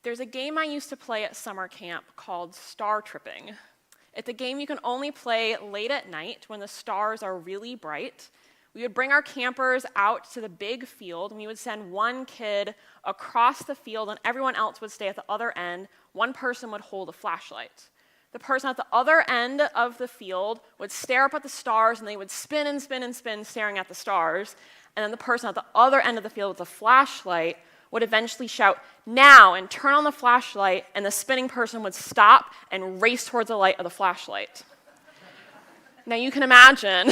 There's a game I used to play at summer camp called Star Tripping. It's a game you can only play late at night when the stars are really bright. We would bring our campers out to the big field, and we would send one kid across the field, and everyone else would stay at the other end. One person would hold a flashlight. The person at the other end of the field would stare up at the stars, and they would spin and spin and spin, staring at the stars. And then the person at the other end of the field with a flashlight would eventually shout, "Now," and turn on the flashlight, and the spinning person would stop and race towards the light of the flashlight. Now you can imagine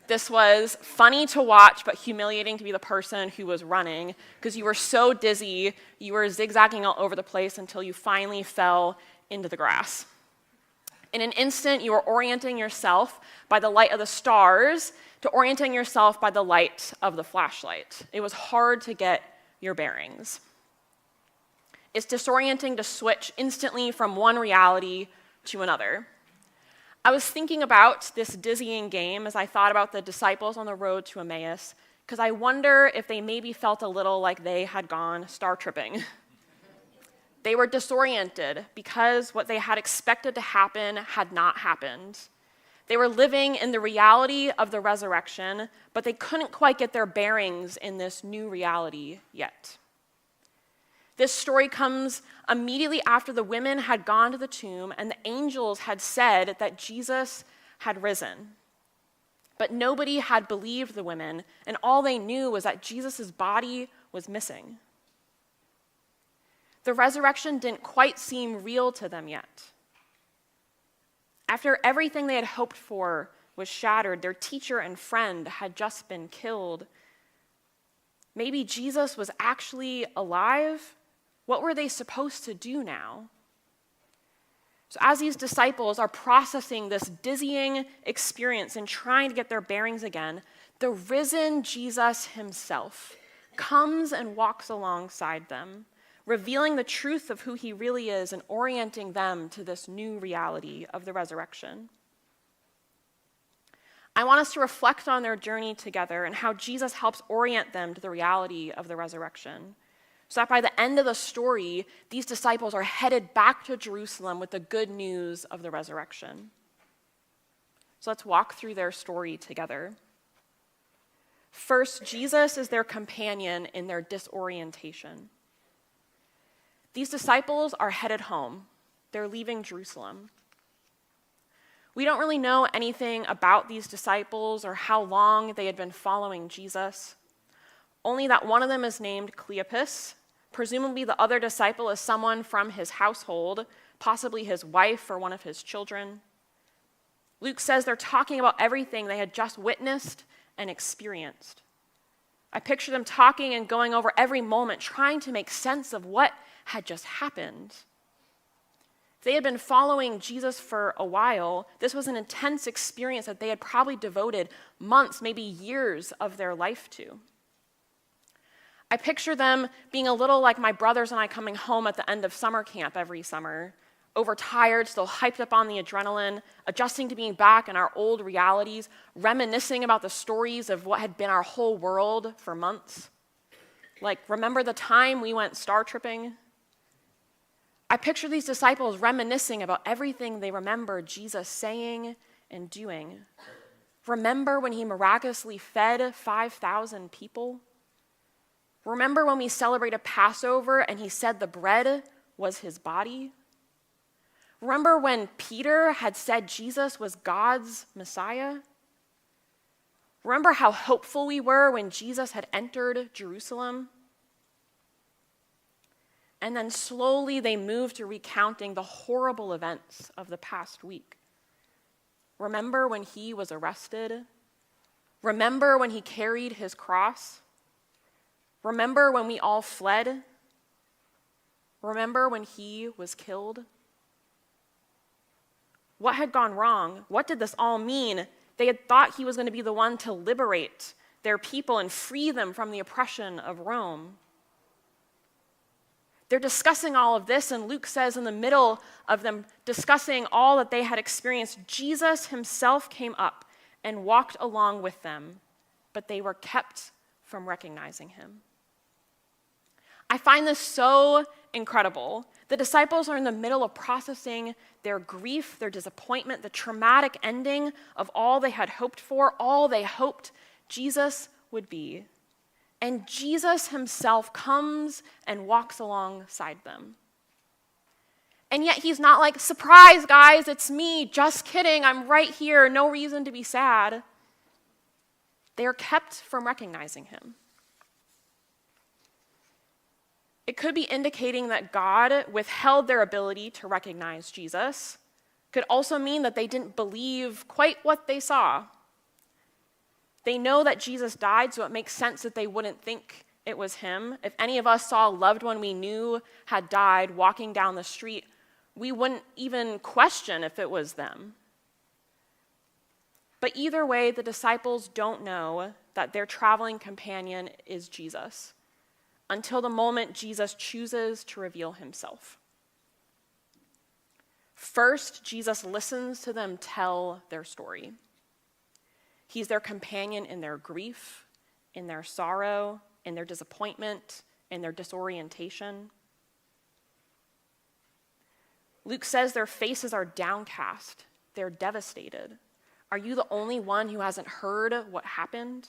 this was funny to watch, but humiliating to be the person who was running, because you were so dizzy, you were zigzagging all over the place until you finally fell into the grass. In an instant, you were orienting yourself by the light of the stars to orienting yourself by the light of the flashlight. It was hard to get your bearings. It's disorienting to switch instantly from one reality to another. I was thinking about this dizzying game as I thought about the disciples on the road to Emmaus, because I wonder if they maybe felt a little like they had gone star tripping. They were disoriented because what they had expected to happen had not happened. They were living in the reality of the resurrection, but they couldn't quite get their bearings in this new reality yet. This story comes immediately after the women had gone to the tomb and the angels had said that Jesus had risen. But nobody had believed the women, and all they knew was that Jesus' body was missing. The resurrection didn't quite seem real to them yet. After everything they had hoped for was shattered, their teacher and friend had just been killed. Maybe Jesus was actually alive? What were they supposed to do now? So as these disciples are processing this dizzying experience and trying to get their bearings again, the risen Jesus himself comes and walks alongside them, revealing the truth of who he really is and orienting them to this new reality of the resurrection. I want us to reflect on their journey together and how Jesus helps orient them to the reality of the resurrection, so that by the end of the story, these disciples are headed back to Jerusalem with the good news of the resurrection. So let's walk through their story together. First, Jesus is their companion in their disorientation. These disciples are headed home. They're leaving Jerusalem. We don't really know anything about these disciples or how long they had been following Jesus, only that one of them is named Cleopas. Presumably the other disciple is someone from his household, possibly his wife or one of his children. Luke says they're talking about everything they had just witnessed and experienced. I picture them talking and going over every moment, trying to make sense of what had just happened. They had been following Jesus for a while. This was an intense experience that they had probably devoted months, maybe years of their life to. I picture them being a little like my brothers and I coming home at the end of summer camp every summer, overtired, still hyped up on the adrenaline, adjusting to being back in our old realities, reminiscing about the stories of what had been our whole world for months. Like, remember the time we went star tripping? I picture these disciples reminiscing about everything they remember Jesus saying and doing. Remember when he miraculously fed 5,000 people? Remember when we celebrated Passover and he said the bread was his body? Remember when Peter had said Jesus was God's Messiah? Remember how hopeful we were when Jesus had entered Jerusalem? And then slowly they moved to recounting the horrible events of the past week. Remember when he was arrested? Remember when he carried his cross? Remember when we all fled? Remember when he was killed? What had gone wrong? What did this all mean? They had thought he was going to be the one to liberate their people and free them from the oppression of Rome. They're discussing all of this, and Luke says in the middle of them discussing all that they had experienced, Jesus himself came up and walked along with them, but they were kept from recognizing him. I find this so incredible. The disciples are in the middle of processing their grief, their disappointment, the traumatic ending of all they had hoped for, all they hoped Jesus would be. And Jesus himself comes and walks alongside them. And yet he's not like, surprise, guys, it's me. Just kidding, I'm right here. No reason to be sad. They are kept from recognizing him. It could be indicating that God withheld their ability to recognize Jesus. Could also mean that they didn't believe quite what they saw. They know that Jesus died, so it makes sense that they wouldn't think it was him. If any of us saw a loved one we knew had died walking down the street, we wouldn't even question if it was them. But either way, the disciples don't know that their traveling companion is Jesus until the moment Jesus chooses to reveal himself. First, Jesus listens to them tell their story. He's their companion in their grief, in their sorrow, in their disappointment, in their disorientation. Luke says their faces are downcast. They're devastated. Are you the only one who hasn't heard what happened?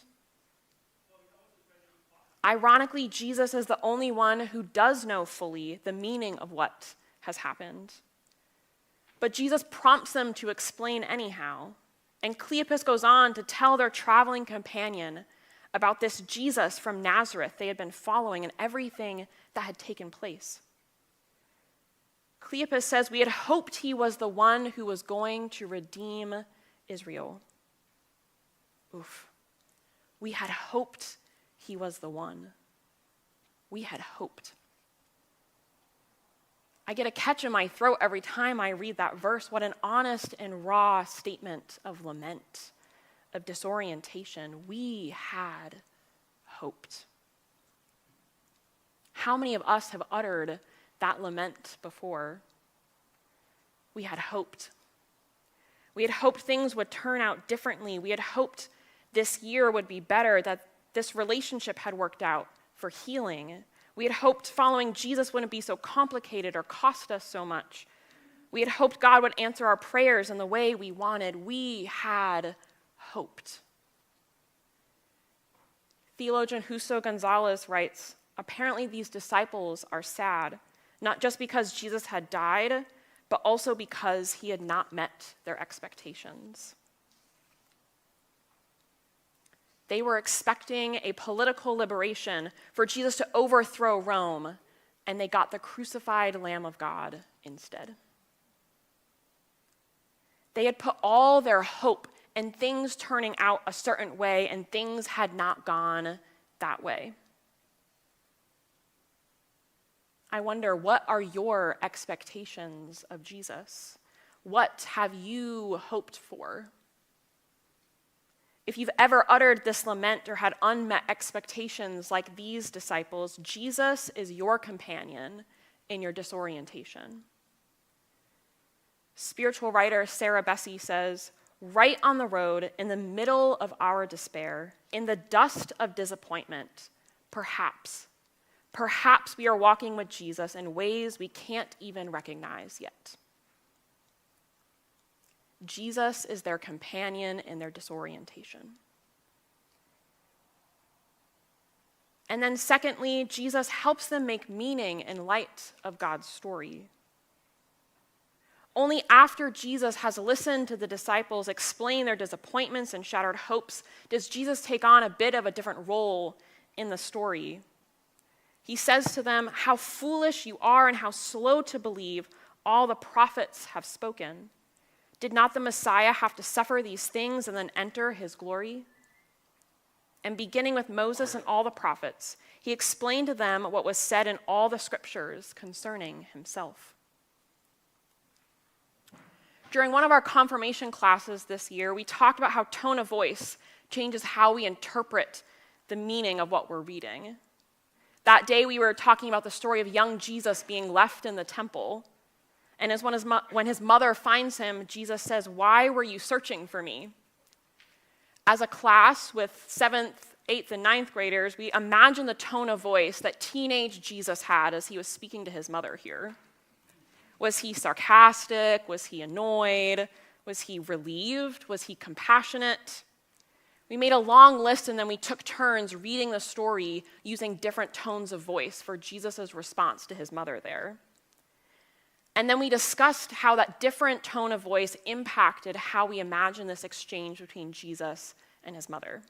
Ironically, Jesus is the only one who does know fully the meaning of what has happened. But Jesus prompts them to explain anyhow. And Cleopas goes on to tell their traveling companion about this Jesus from Nazareth they had been following and everything that had taken place. Cleopas says, we had hoped he was the one who was going to redeem Israel. Oof. We had hoped he was the one. We had hoped. I get a catch in my throat every time I read that verse. What an honest and raw statement of lament, of disorientation. We had hoped. How many of us have uttered that lament before? We had hoped. We had hoped things would turn out differently. We had hoped this year would be better, that this relationship had worked out for healing. We had hoped following Jesus wouldn't be so complicated or cost us so much. We had hoped God would answer our prayers in the way we wanted. We had hoped. Theologian Justo Gonzalez writes, apparently these disciples are sad, not just because Jesus had died, but also because he had not met their expectations. They were expecting a political liberation for Jesus to overthrow Rome, and they got the crucified Lamb of God instead. They had put all their hope in things turning out a certain way, and things had not gone that way. I wonder, what are your expectations of Jesus? What have you hoped for? If you've ever uttered this lament or had unmet expectations like these disciples, Jesus is your companion in your disorientation. Spiritual writer Sarah Bessey says, right on the road, in the middle of our despair, in the dust of disappointment, perhaps we are walking with Jesus in ways we can't even recognize yet. Jesus is their companion in their disorientation. And then secondly, Jesus helps them make meaning in light of God's story. Only after Jesus has listened to the disciples explain their disappointments and shattered hopes does Jesus take on a bit of a different role in the story. He says to them, how foolish you are and how slow to believe all the prophets have spoken. Did not the Messiah have to suffer these things and then enter his glory? And beginning with Moses and all the prophets, he explained to them what was said in all the scriptures concerning himself. During one of our confirmation classes this year, we talked about how tone of voice changes how we interpret the meaning of what we're reading. That day we were talking about the story of young Jesus being left in the temple. And as when his mother finds him, Jesus says, why were you searching for me? As a class with 7th 8th and 9th graders, we imagine the tone of voice that teenage Jesus had as he was speaking to his mother here. Was he sarcastic? Was he annoyed? Was he relieved? Was he compassionate? We made a long list and then we took turns reading the story using different tones of voice for Jesus' response to his mother there. And then we discussed how that different tone of voice impacted how we imagine this exchange between Jesus and his mother.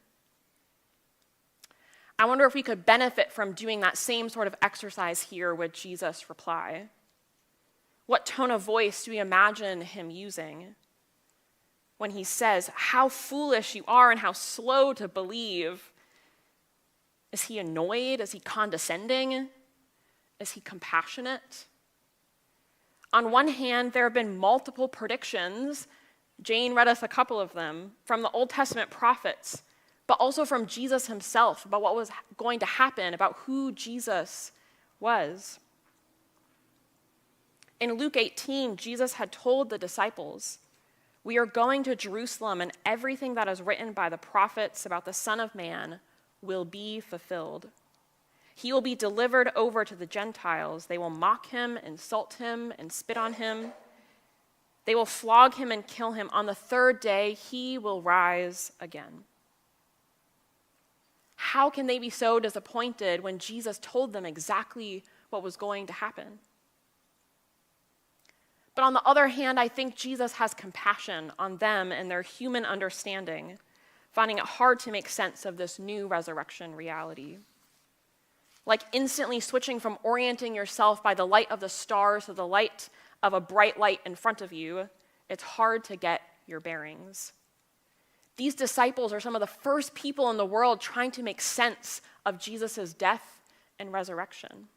I wonder if we could benefit from doing that same sort of exercise here with Jesus' reply. What tone of voice do we imagine him using when he says, "How foolish you are and how slow to believe"? Is he annoyed? Is he condescending? Is he compassionate? On one hand, there have been multiple predictions. Jane read us a couple of them from the Old Testament prophets, but also from Jesus himself about what was going to happen, about who Jesus was. In Luke 18, Jesus had told the disciples, "We are going to Jerusalem, and everything that is written by the prophets about the Son of Man will be fulfilled. He will be delivered over to the Gentiles. They will mock him, insult him, and spit on him. They will flog him and kill him. On the third day, he will rise again." How can they be so disappointed when Jesus told them exactly what was going to happen? But on the other hand, I think Jesus has compassion on them and their human understanding, finding it hard to make sense of this new resurrection reality. Like instantly switching from orienting yourself by the light of the stars to the light of a bright light in front of you, it's hard to get your bearings. These disciples are some of the first people in the world trying to make sense of Jesus' death and resurrection.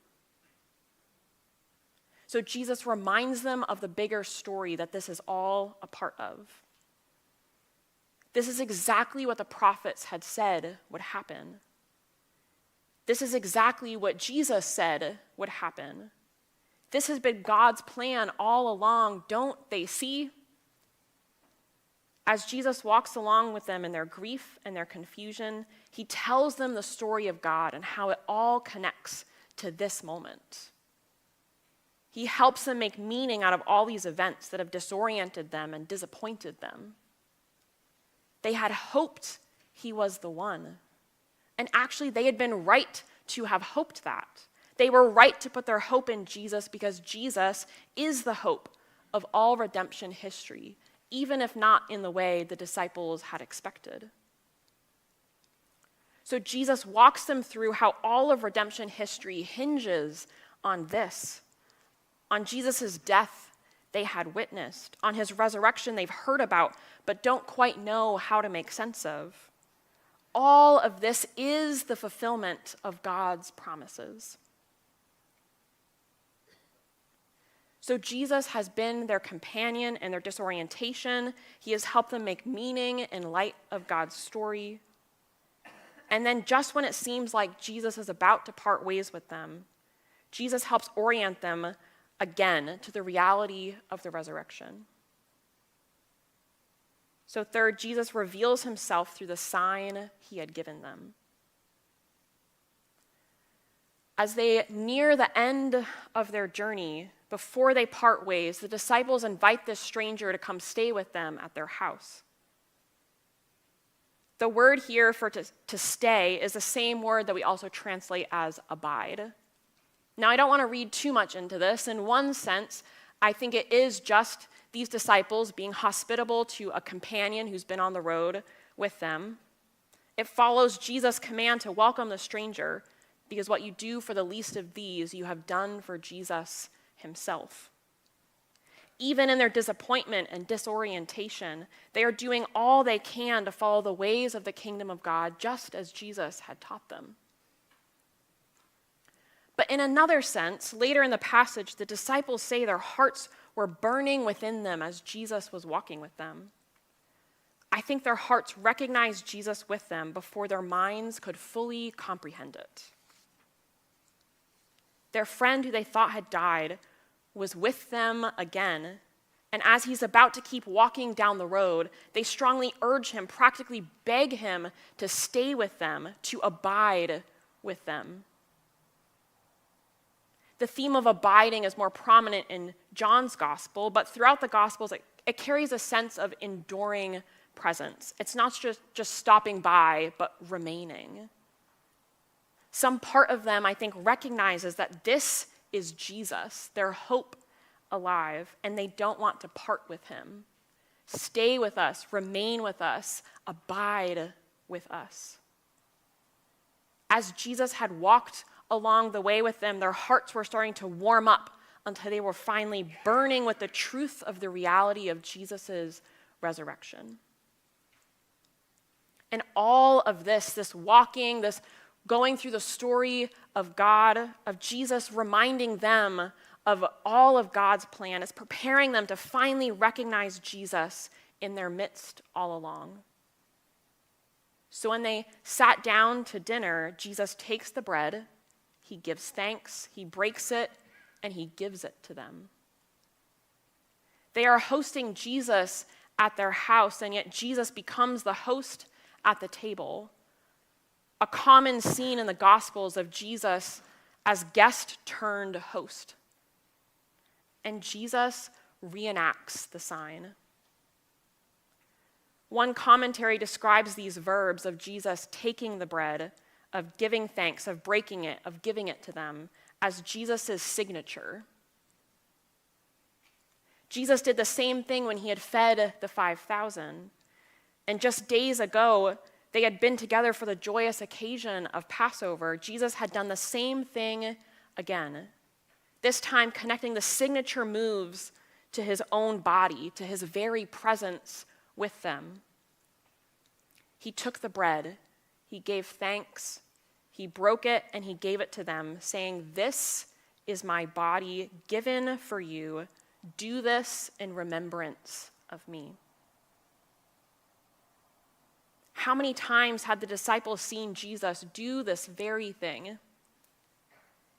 So Jesus reminds them of the bigger story that this is all a part of. This is exactly what the prophets had said would happen. This is exactly what Jesus said would happen. This has been God's plan all along, don't they see? As Jesus walks along with them in their grief and their confusion, he tells them the story of God and how it all connects to this moment. He helps them make meaning out of all these events that have disoriented them and disappointed them. They had hoped he was the one. And actually, they had been right to have hoped that. They were right to put their hope in Jesus because Jesus is the hope of all redemption history, even if not in the way the disciples had expected. So Jesus walks them through how all of redemption history hinges on this, on Jesus' death they had witnessed, on his resurrection they've heard about but don't quite know how to make sense of. All of this is the fulfillment of God's promises. So Jesus has been their companion in their disorientation. He has helped them make meaning in light of God's story. And then just when it seems like Jesus is about to part ways with them, Jesus helps orient them again to the reality of the resurrection. So third, Jesus reveals himself through the sign he had given them. As they near the end of their journey, before they part ways, the disciples invite this stranger to come stay with them at their house. The word here for to stay is the same word that we also translate as abide. Now, I don't want to read too much into this. In one sense, I think it is just these disciples being hospitable to a companion who's been on the road with them. It follows Jesus' command to welcome the stranger, because what you do for the least of these, you have done for Jesus himself. Even in their disappointment and disorientation, they are doing all they can to follow the ways of the kingdom of God, just as Jesus had taught them. But in another sense, later in the passage, the disciples say their hearts were burning within them as Jesus was walking with them. I think their hearts recognized Jesus with them before their minds could fully comprehend it. Their friend who they thought had died was with them again, And as he's about to keep walking down the road, they strongly urge him, practically beg him to stay with them, to abide with them. The theme of abiding is more prominent in John's gospel, but throughout the gospels, it carries a sense of enduring presence. It's not just stopping by, but remaining. Some part of them, I think, recognizes that this is Jesus, their hope alive, and they don't want to part with him. Stay with us, remain with us, abide with us. As Jesus had walked along the way with them, their hearts were starting to warm up until they were finally burning with the truth of the reality of Jesus' resurrection. And all of this walking, this going through the story of God, of Jesus reminding them of all of God's plan, is preparing them to finally recognize Jesus in their midst all along. So when they sat down to dinner, Jesus takes the bread, he gives thanks, he breaks it, and he gives it to them. They are hosting Jesus at their house, and yet Jesus becomes the host at the table. A common scene in the Gospels of Jesus as guest turned host. And Jesus reenacts the sign. One commentary describes these verbs of Jesus taking the bread, of giving thanks, of breaking it, of giving it to them, as Jesus' signature. Jesus did the same thing when he had fed the 5,000. And just days ago, they had been together for the joyous occasion of Passover. Jesus had done the same thing again, this time connecting the signature moves to his own body, to his very presence with them. He took the bread, he gave thanks, he broke it, and he gave it to them, saying, "This is my body given for you. Do this in remembrance of me." How many times had the disciples seen Jesus do this very thing?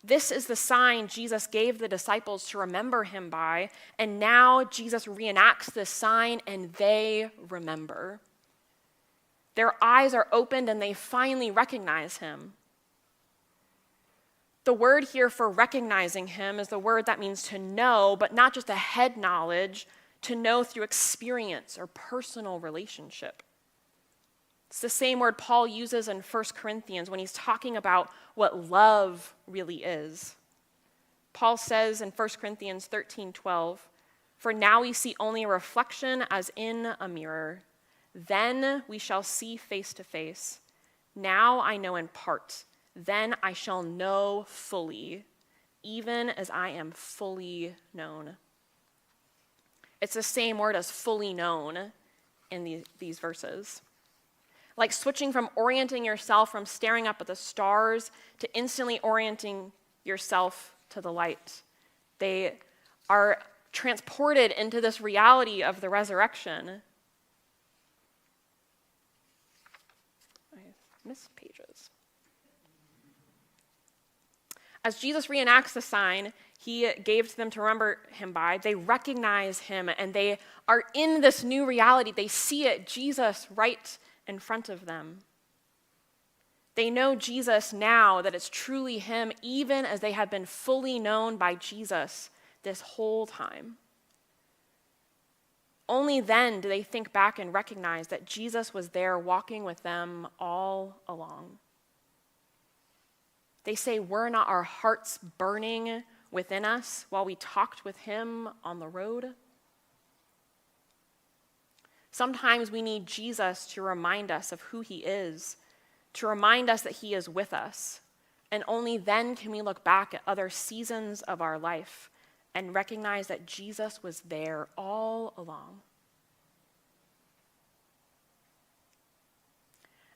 This is the sign Jesus gave the disciples to remember him by, and now Jesus reenacts this sign and they remember. Their eyes are opened and they finally recognize him. The word here for recognizing him is the word that means to know, but not just a head knowledge, to know through experience or personal relationship. It's the same word Paul uses in 1 Corinthians when he's talking about what love really is. Paul says in 1 Corinthians 13:12, "For now we see only a reflection as in a mirror. Then we shall see face to face. Now I know in part. Then I shall know fully, even as I am fully known." It's the same word as fully known in these verses. Like switching from orienting yourself from staring up at the stars to instantly orienting yourself to the light. They are transported into this reality of the resurrection. I missed pages. As Jesus reenacts the sign he gave to them to remember him by, they recognize him and they are in this new reality. They see it, Jesus right in front of them. They know Jesus now, that it's truly him, even as they have been fully known by Jesus this whole time. Only then do they think back and recognize that Jesus was there walking with them all along. They say, "Were not our hearts burning within us while we talked with him on the road?" Sometimes we need Jesus to remind us of who he is, to remind us that he is with us, and only then can we look back at other seasons of our life and recognize that Jesus was there all along.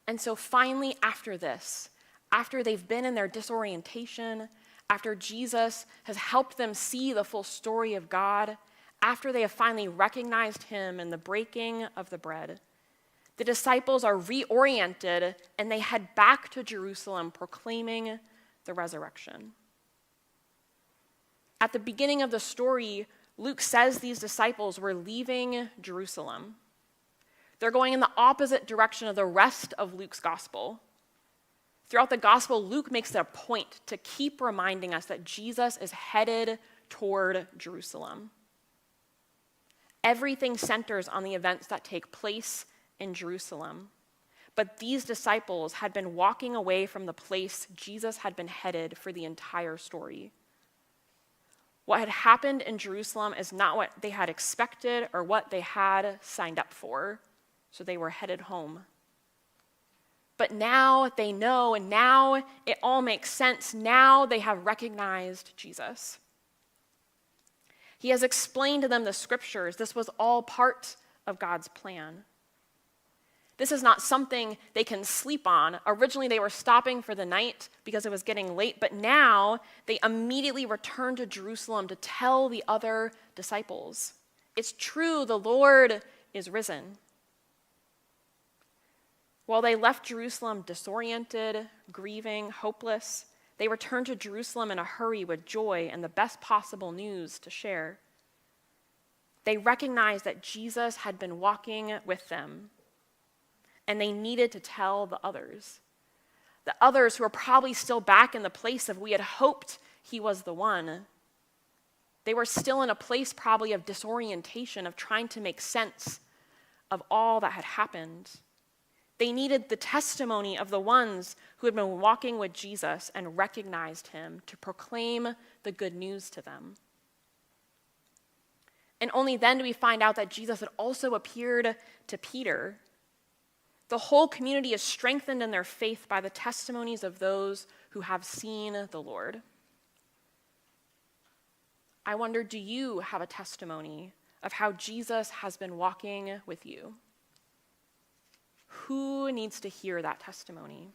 And so finally, after this, after they've been in their disorientation, after Jesus has helped them see the full story of God, after they have finally recognized him in the breaking of the bread, the disciples are reoriented and they head back to Jerusalem proclaiming the resurrection. At the beginning of the story, Luke says these disciples were leaving Jerusalem. They're going in the opposite direction of the rest of Luke's gospel. Throughout the gospel, Luke makes it a point to keep reminding us that Jesus is headed toward Jerusalem. Everything centers on the events that take place in Jerusalem. But these disciples had been walking away from the place Jesus had been headed for the entire story. What had happened in Jerusalem is not what they had expected or what they had signed up for, so they were headed home. But now they know, and now it all makes sense. Now they have recognized Jesus. He has explained to them the scriptures. This was all part of God's plan. This is not something they can sleep on. Originally, they were stopping for the night because it was getting late, but now they immediately return to Jerusalem to tell the other disciples. It's true, the Lord is risen. While they left Jerusalem disoriented, grieving, hopeless, they returned to Jerusalem in a hurry with joy and the best possible news to share. They recognized that Jesus had been walking with them, and they needed to tell the others who were probably still back in the place of we had hoped he was the one. They were still in a place probably of disorientation, of trying to make sense of all that had happened. They needed the testimony of the ones who had been walking with Jesus and recognized him to proclaim the good news to them. And only then do we find out that Jesus had also appeared to Peter. The whole community is strengthened in their faith by the testimonies of those who have seen the Lord. I wonder, do you have a testimony of how Jesus has been walking with you? Who needs to hear that testimony?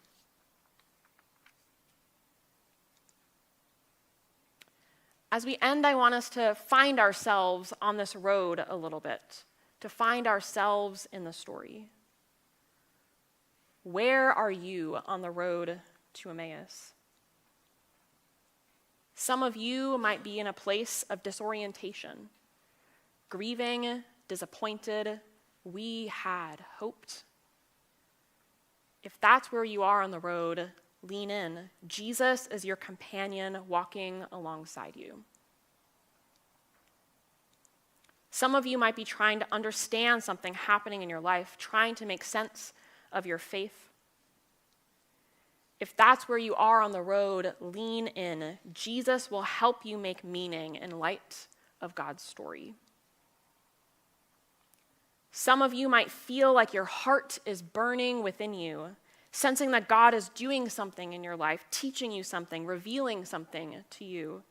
As we end, I want us to find ourselves on this road a little bit, to find ourselves in the story. Where are you on the road to Emmaus? Some of you might be in a place of disorientation, grieving, disappointed. We had hoped. If that's where you are on the road, lean in. Jesus is your companion walking alongside you. Some of you might be trying to understand something happening in your life, trying to make sense of your faith. If that's where you are on the road, lean in. Jesus will help you make meaning in light of God's story. Some of you might feel like your heart is burning within you, sensing that God is doing something in your life, teaching you something, revealing something to you.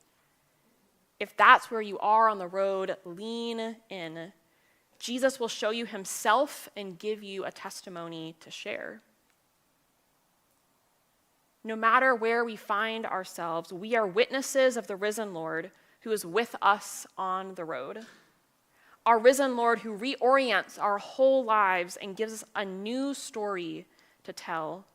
If that's where you are on the road, lean in. Jesus will show you himself and give you a testimony to share. No matter where we find ourselves, we are witnesses of the risen Lord who is with us on the road. Our risen Lord who reorients our whole lives and gives us a new story to tell,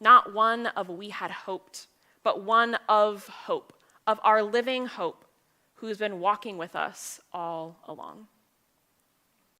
not one of we had hoped, but one of hope, of our living hope, who has been walking with us all along.